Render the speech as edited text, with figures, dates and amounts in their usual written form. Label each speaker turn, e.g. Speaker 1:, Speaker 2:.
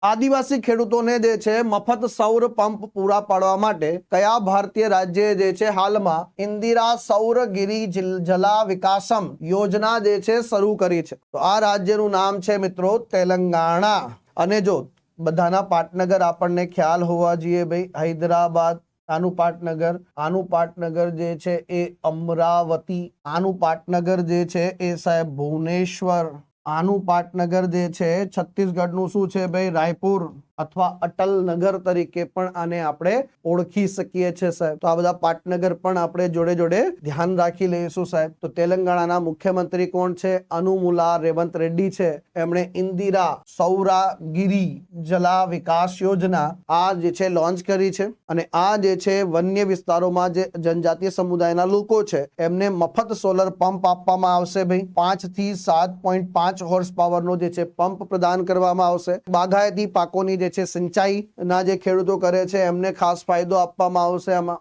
Speaker 1: આદિવાસી ખેડૂતોને જે છે મફત સૌર પંપ પૂરા પાડવા માટે કયા ભારતીય રાજ્યએ જે છે હાલમાં ઇન્દિરા સૌરગીરી જલા વિકાસમ યોજના જે છે શરૂ કરી છે? તો આ રાજ્યનું નામ છે મિત્રો તેલંગાણા। અને જો બધાના પાટનગર આપણને ખ્યાલ હોવા જોઈએ ભાઈ, હૈદરાબાદ આનું પાટનગર જે છે એ અમરાવતી, આનું પાટનગર જે છે એ સાહેબ ભુવનેશ્વર, આનું પાટનગર જે છે છત્તીસગઢનું શું છે ભાઈ રાયપુર અથવા અટલ નગર તરીકે પણ આને આપણે ઓળખી શકીએ છીએ સાહેબ। તો આ બધા પાટનગર પણ આપણે જોડે જોડે ધ્યાન રાખી લઈશું સાહેબ। તો તેલંગાણાના મુખ્યમંત્રી કોણ છે? અનુમુલા રેવંત રેડ્ડી છે। એમણે ઇન્દિરા સૌરાગીરી જલા વિકાસ યોજના આ જે છે લોન્ચ કરી છે અને આ જે છે વન્ય વિસ્તારોમાં જે જનજાતીય સમુદાયના લોકો છે એમને મફત સોલર પંપ આપવામાં આવશે ભાઈ। 5 થી 7.5 હોર્સ પાવરનો જે છે પંપ પ્રદાન કરવામાં આવશે। બાગાયતી પાકોની જે છે સિંચાઈના જે ખેડૂતો કરે છે એમને ખાસ ફાયદો આપવામાં આવશે આમાં।